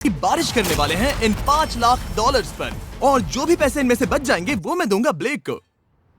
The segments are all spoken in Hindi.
की बारिश करने वाले हैं इन $5 लाख पर, और जो भी पैसे इनमें से बच जाएंगे वो मैं दूंगा ब्लेक को।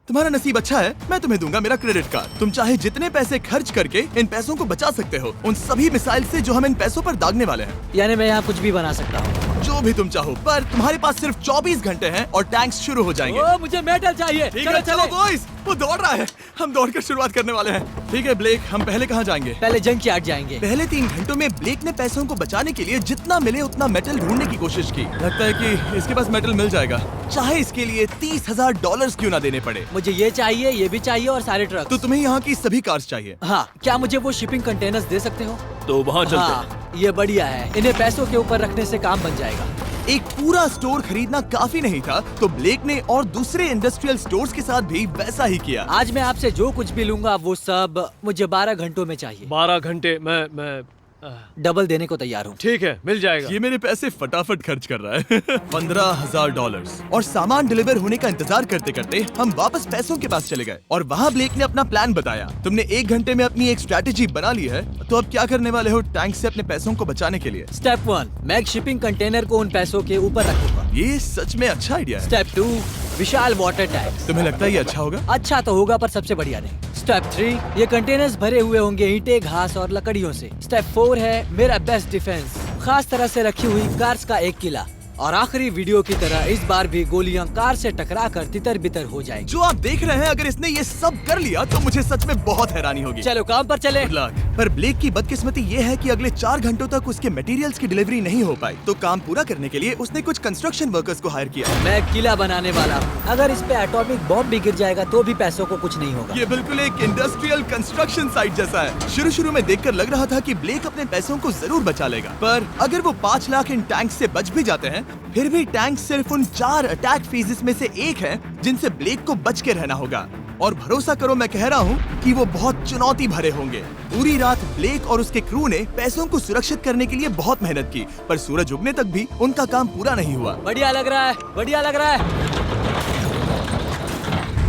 तुम्हारा नसीब अच्छा है, मैं तुम्हें दूंगा मेरा क्रेडिट कार्ड। तुम चाहे जितने पैसे खर्च करके इन पैसों को बचा सकते हो, उन सभी मिसाइल से जो हम इन पैसों पर दागने वाले हैं। यानी मैं यहाँ कुछ भी बना सकता हूँ? जो भी तुम चाहो, पर तुम्हारे पास सिर्फ 24 घंटे हैं और टैंक्स शुरू हो जाएंगे। ओ, मुझे मेटल चाहिए। ठीक है, चलो बॉयज, वो दौड़ रहा है, हम दौड़कर शुरुआत करने वाले हैं। ठीक है ब्लेक, हम पहले कहाँ जाएंगे? पहले जंक यार्ड जाएंगे। पहले 3 घंटों में ब्लेक ने पैसों को बचाने के लिए जितना मिले उतना मेटल ढूंढने की कोशिश की। लगता है कि इसके पास मेटल मिल जाएगा, चाहे इसके लिए $30,000 क्यों ना देने पड़े। मुझे ये चाहिए, ये भी चाहिए और सारे ट्रक। तो तुम्हें यहाँ की सभी कार्स चाहिए? हाँ, क्या मुझे वो शिपिंग कंटेनर्स दे सकते हो? तो वहाँ चलते हैं। हाँ, ये बढ़िया है, इन्हें पैसों के ऊपर रखने से काम बन जाएगा। एक पूरा स्टोर खरीदना काफी नहीं था, तो ब्लेक ने और दूसरे इंडस्ट्रियल स्टोर्स के साथ भी वैसा ही किया। आज मैं आपसे जो कुछ भी लूंगा वो सब मुझे 12 घंटों में चाहिए। 12 घंटे मैं डबल देने को तैयार हूँ। ठीक है, मिल जाएगा। ये मेरे पैसे फटाफट खर्च कर रहा है। $15,000। और सामान डिलीवर होने का इंतजार करते करते हम वापस पैसों के पास चले गए और वहाँ ब्लेक ने अपना प्लान बताया। तुमने 1 घंटे में अपनी एक स्ट्रैटेजी बना ली है, तो अब क्या करने वाले हो टैंक से अपने पैसों को बचाने के लिए? स्टेप 1, मैं एक शिपिंग कंटेनर को उन पैसों के ऊपर रखूंगा। ये सच में अच्छा आइडिया है। स्टेप 2, विशाल वाटर टैंक। तुम्हें लगता है ये अच्छा होगा? अच्छा तो होगा, पर सबसे बढ़िया नहीं। स्टेप 3, ये कंटेनर्स भरे हुए होंगे ईंटें, घास और लकड़ियों से। स्टेप 4 है मेरा बेस्ट डिफेंस, खास तरह से रखी हुई कार्स का एक किला। और आखिरी वीडियो की तरह इस बार भी गोलियां कार से टकरा कर तितर बितर हो जाएंगी। जो आप देख रहे हैं, अगर इसने ये सब कर लिया तो मुझे सच में बहुत हैरानी होगी। चलो काम पर चले। Good luck। पर ब्लेक की बदकिस्मती ये है कि अगले 4 घंटों तक उसके मटेरियल्स की डिलीवरी नहीं हो पाई, तो काम पूरा करने के लिए उसने कुछ कंस्ट्रक्शन वर्कर्स को हायर किया। मैं एक किला बनाने वाला हूँ, अगर इस पे एटॉमिक बॉम्ब भी गिर जाएगा तो भी पैसों को कुछ नहीं होगा। ये बिल्कुल एक इंडस्ट्रियल कंस्ट्रक्शन साइट जैसा है। शुरू में देखकर लग रहा था कि ब्लेक अपने पैसों को जरूर बचा लेगा, पर अगर वो 5 लाख इन टैंक से बच भी जाते हैं, फिर भी टैंक सिर्फ उन 4 अटैक फेजेस में से एक है जिनसे ब्लेक को बच के रहना होगा। और भरोसा करो, मैं कह रहा हूँ कि वो बहुत चुनौती भरे होंगे। पूरी रात ब्लेक और उसके क्रू ने पैसों को सुरक्षित करने के लिए बहुत मेहनत की, पर सूरज उगने तक भी उनका काम पूरा नहीं हुआ। बढ़िया लग रहा है, बढ़िया लग रहा है।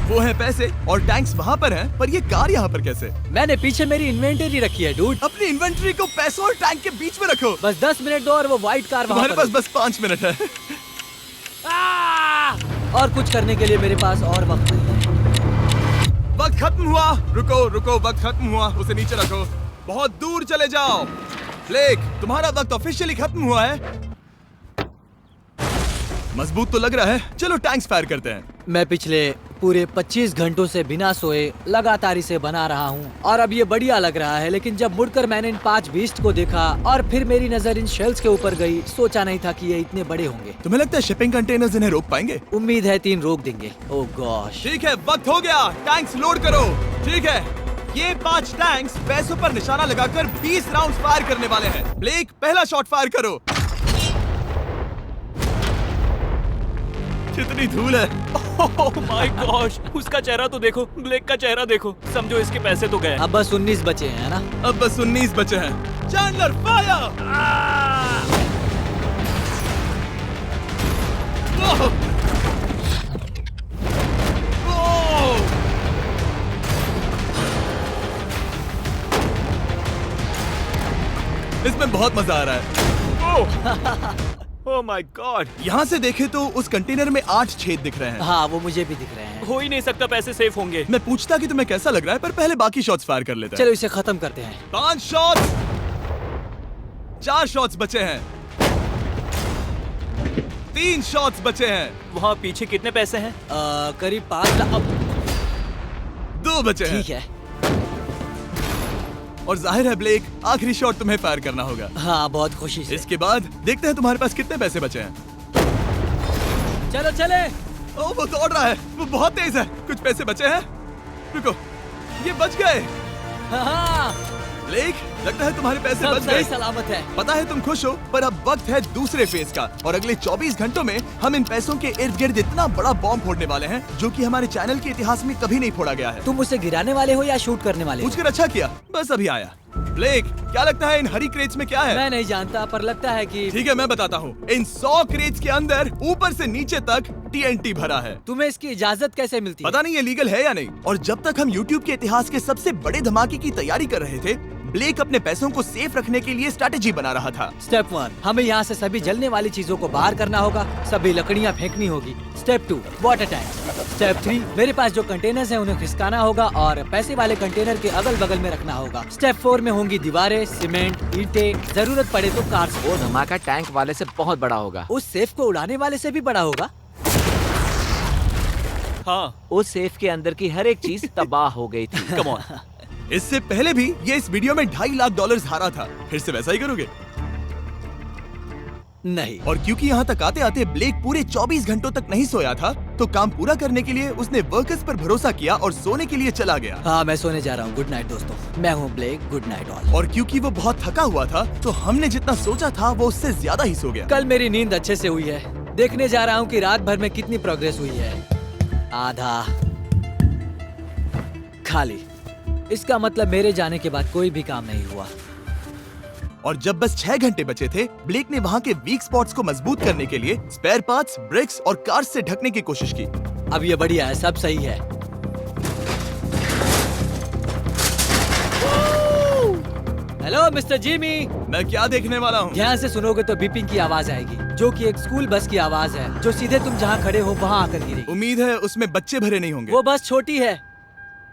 वो है पैसे और टैंक्स वहाँ पर हैं, पर ये कार यहाँ पर कैसे? मैंने पीछे मेरी इन्वेंटरी रखी है डूड। अपनी इन्वेंटरी को पैसों और टैंक के बीच में रखो। बस 10 मिनट दो और वो व्हाइट कार वहाँ तुम्हारे पर पास बस 5 मिनट है। और कुछ करने के लिए मेरे पास और वक्त नहीं है। वक्त खत्म हुआ। रुको, वक्त खत्म हुआ, उसे नीचे रखो, बहुत दूर चले जाओ। ब्लेक, तुम्हारा वक्त ऑफिशियली खत्म हुआ है। मजबूत तो लग रहा है, चलो टैंक्स फायर करते हैं। मैं पिछले पूरे 25 घंटों से बिना सोए लगातार इसे बना रहा हूँ और अब ये बढ़िया लग रहा है, लेकिन जब मुड़कर मैंने इन 5 बीस्ट को देखा और फिर मेरी नजर इन शेल्स के ऊपर गई, सोचा नहीं था कि ये इतने बड़े होंगे। तुम्हें लगता है शिपिंग कंटेनर्स इन्हें रोक पाएंगे? उम्मीद है 3 रोक देंगे। ओह गॉश। ठीक है, वक्त हो गया, टैंक्स लोड करो। ठीक है, ये 5 टैंक्स पैसों पर निशाना लगाकर 20 राउंड फायर करने वाले हैं। ब्लेक, पहला शॉट फायर करो। कितनी धूल है। ओह माय गॉश, उसका चेहरा तो देखो, ब्लेक का चेहरा देखो, समझो इसके पैसे तो गए। अब बस 19 बचे हैं ना? अब बस 19 बचे हैं। Chandler fire. इसमें बहुत मजा आ रहा है। ओह माय गॉड। यहाँ से देखे तो उस कंटेनर में 8 छेद दिख रहे हैं। हाँ, वो मुझे भी दिख रहे हैं। हो ही नहीं सकता, पैसे सेफ होंगे। मैं पूछता कि तुम्हें कैसा लग रहा है, पर पहले बाकी शॉट्स फायर कर लेते हैं। चलो इसे खत्म करते हैं। 5 शॉट्स, 4 शॉट्स बचे हैं, 3 शॉट्स बचे हैं। वहाँ पीछे कितने पैसे हैं? करीब 5 लाख। 2 बचे हैं। ठीक है। और जाहिर है ब्लेक, आखिरी शॉट तुम्हें फायर करना होगा। हाँ, बहुत खुशी से। इसके बाद देखते हैं तुम्हारे पास कितने पैसे बचे हैं। चलो चले। ओह, वो दौड़ रहा है, वो बहुत तेज है। कुछ पैसे बचे हैं। रुको, ये बच गए। हाँ, ब्लेक, लगता है तुम्हारे पैसे सब बच सही गए। सलामत है। पता है तुम खुश हो, पर अब वक्त है दूसरे फेज का, और अगले 24 घंटों में हम इन पैसों के इर्द गिर्द इतना बड़ा बॉम्ब फोड़ने वाले हैं जो कि हमारे चैनल के इतिहास में कभी नहीं फोड़ा गया है। तुम उसे गिराने वाले हो या शूट करने वाले हो? पूछकर अच्छा किया, बस अभी आया। ब्लेक, क्या लगता है इन हरी क्रेट्स में क्या है? मैं नहीं जानता, पर लगता है कि ठीक है, मैं बताता हूँ। इन 100 क्रेट्स के अंदर ऊपर से नीचे तक TNT भरा है। तुम्हें इसकी इजाजत कैसे मिलती है? पता नहीं ये लीगल है या नहीं। और जब तक हम YouTube के इतिहास के सबसे बड़े धमाके की तैयारी कर रहे थे, ब्लेक अपने पैसों को सेफ रखने के लिए स्ट्रेटेजी बना रहा था। स्टेप 1, हमें यहाँ से सभी जलने वाली चीजों को बाहर करना होगा, सभी लकड़ियाँ फेंकनी होगी। Step 2, water tank. स्टेप 3, मेरे पास जो कंटेनर्स हैं उन्हें खिसकाना होगा और पैसे वाले कंटेनर के अगल बगल में रखना होगा। स्टेप 4 में होंगी दीवारें, सीमेंट, ईंटें, जरूरत पड़े तो कार्स। वो धमाका टैंक वाले से बहुत बड़ा होगा। उस सेफ को उड़ाने वाले से भी बड़ा होगा। हाँ, उस सेफ के अंदर की हर एक चीज तबाह हो गई थी। Come on. इससे पहले भी ये इस वीडियो में $2.5 लाख हारा था। फिर से वैसा ही करोगे? नहीं। और क्योंकि यहाँ तक आते आते ब्लेक पूरे 24 घंटों तक नहीं सोया था, तो काम पूरा करने के लिए उसने वर्कर्स पर भरोसा किया और सोने के लिए चला गया। हाँ, मैं सोने जा रहा हूँ। गुड नाइट दोस्तों, मैं हूँ ब्लेक। Good night all. और क्योंकि वो बहुत थका हुआ था, तो हमने जितना सोचा था वो उससे ज्यादा ही सो गया। कल मेरी नींद अच्छे से हुई है। देखने जा रहा हूँ कि रात भर में कितनी प्रोग्रेस हुई है। आधा खाली। इसका मतलब मेरे जाने के बाद कोई भी काम नहीं हुआ। और जब बस 6 घंटे बचे थे, ब्लेक ने वहाँ के वीक स्पॉट्स को मजबूत करने के लिए स्पेयर पार्ट्स, ब्रिक्स और कार्स से ढकने की कोशिश की। अब ये बढ़िया है, सब सही है। Hello mister Jimmy. मैं क्या देखने वाला हूँ? ध्यान से सुनोगे तो बीपिंग की आवाज आएगी, जो कि एक स्कूल बस की आवाज है, जो सीधे तुम जहाँ खड़े हो वहाँ आकर गिरेगी। उम्मीद है उसमें बच्चे भरे नहीं होंगे। वो बस छोटी है।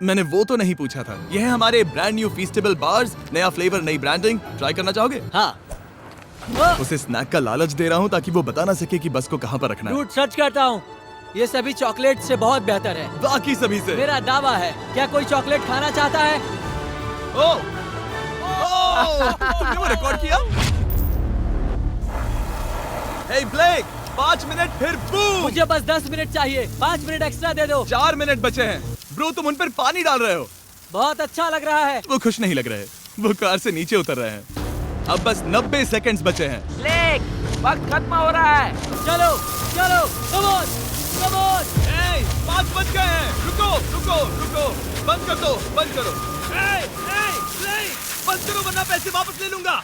मैंने वो तो नहीं पूछा था। यह है हमारे ब्रांड न्यू फीस्टेबल बार्स, नया फ्लेवर, नई ब्रांडिंग। ट्राई करना चाहोगे? हाँ। उसे स्नैक का लालच दे रहा हूँ ताकि वो बता ना सके कि बस को कहाँ पर रखना है। रूट सच करता हूँ, ये सभी चॉकलेट से बहुत बेहतर है। बाकी सभी से। मेरा दावा है। क्या कोई चॉकलेट खाना चाहता है? ओ! तुमने वो रिकॉर्ड किया? हे ब्लेक, 5 मिनट फिर बूम! मुझे बस 10 मिनट चाहिए। 5 मिनट एक्स्ट्रा दे दो। 4 मिनट बचे हैं। ब्रो, तुम उन पर पानी डाल रहे हो। बहुत अच्छा लग रहा है। वो खुश नहीं लग रहे। वो कार से नीचे उतर रहे हैं। अब बस 90 सेकंड्स बचे हैं। ब्लेक, वक्त खत्म हो रहा है। चलो चलो, कम ऑन कम ऑन। 5 बज गए हैं। रुको। बंद कर दो, बंद करो। बंद करो वरना पैसे वापस ले लूंगा।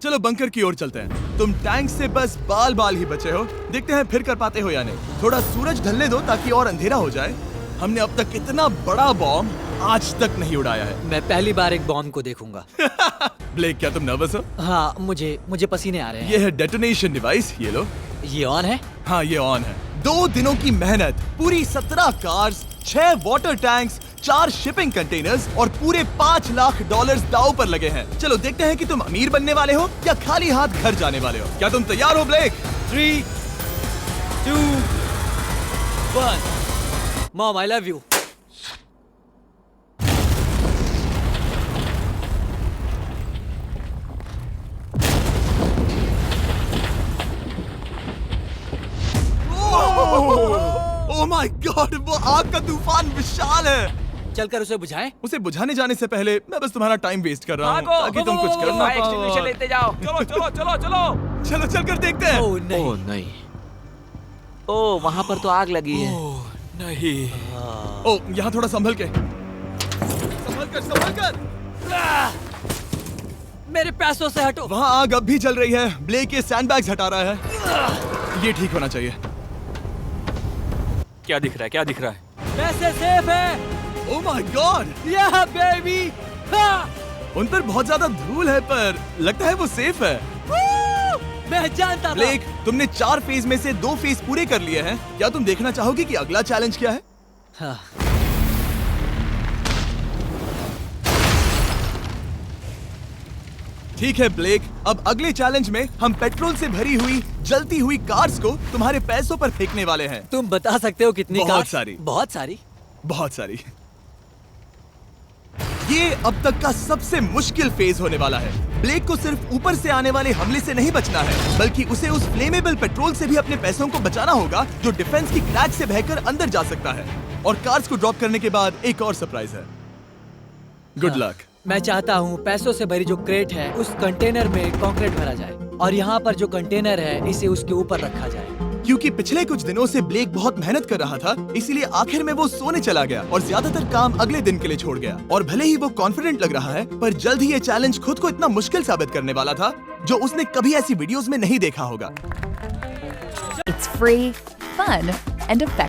चलो बंकर की ओर चलते हैं। तुम टैंक से बस बाल ही बचे हो। देखते हैं फिर कर पाते हो या नहीं। थोड़ा सूरज ढलने दो ताकि और अंधेरा हो जाए। हमने अब तक इतना बड़ा बॉम्ब आज तक नहीं उड़ाया है। मैं पहली बार एक बॉम्ब को देखूंगा। ब्लेक, क्या तुम नर्वस हो? हाँ, मुझे पसीने आ रहे हैं। ये है डेटोनेशन डिवाइस, ये लो। ये ऑन है? हाँ, ये ऑन है। 2 दिनों की मेहनत, पूरी 17 cars, 6 water tanks, 4 shipping containers और पूरे $5 लाख दांव पर लगे हैं। चलो देखते हैं कि तुम अमीर बनने वाले हो या खाली हाथ घर जाने वाले हो। क्या तुम तैयार हो Blake? 3, 2, 1। Mom, I love you. Oh my God, वो आग का तूफान विशाल है। चलकर उसे बुझाएं? उसे बुझाने जाने से पहले मैं बस तुम्हारा टाइम वेस्ट कर रहा हूँ भागो, ताकि तुम कुछ कर ना फायर एक्सटिंग्विशर पाओ। लेते जाओ। चलो। चलो चलकर देखते हैं। ओह नहीं। ओह नहीं। ओह, वहाँ पर तो आग लगी है। नहीं। ओह, यहाँ थोड़ा संभल कर। मेरे पैसों से हटो। वहाँ आग अब भी जल रही है। ब्लेक ये सैंडबैग्स हटा रहा है। ये ठीक होना चाहिए। क्या दिख रहा है? पैसे सेफ है। ओह माय गॉड, या बेबी। उन पर बहुत ज्यादा धूल है पर लगता है वो सेफ है। मैं जानता था। ब्लेक, तुमने 4 फेज में से 2 फेज पूरे कर लिए हैं। क्या तुम देखना चाहोगे कि अगला चैलेंज क्या है? हाँ। ठीक है ब्लेक, अब अगले चैलेंज में हम पेट्रोल से भरी हुई जलती हुई कार्स को तुम्हारे पैसों पर फेंकने वाले हैं। तुम बता सकते हो कितनी बहुत कार्स? सारी। बहुत सारी। ये अब तक का सबसे मुश्किल फेज होने वाला है। ब्लेक को सिर्फ ऊपर से आने वाले हमले से नहीं बचना है, बल्कि उसे उस फ्लेमेबल पेट्रोल से भी अपने पैसों को बचाना होगा जो डिफेंस की क्रैक से बहकर अंदर जा सकता है। और कार्स को ड्रॉप करने के बाद एक और सरप्राइज है। Good luck. मैं चाहता हूँ पैसों से भरी जो क्रेट है उस कंटेनर में कंक्रीट भरा जाए और यहाँ पर जो कंटेनर है इसे उसके ऊपर रखा जाए। क्योंकि पिछले कुछ दिनों से ब्लेक बहुत मेहनत कर रहा था, इसीलिए आखिर में वो सोने चला गया और ज्यादातर काम अगले दिन के लिए छोड़ गया। और भले ही वो कॉन्फिडेंट लग रहा है, पर जल्द ही ये चैलेंज खुद को इतना मुश्किल साबित करने वाला था जो उसने कभी ऐसी वीडियोस में नहीं देखा होगा। It's free, fun, and effective.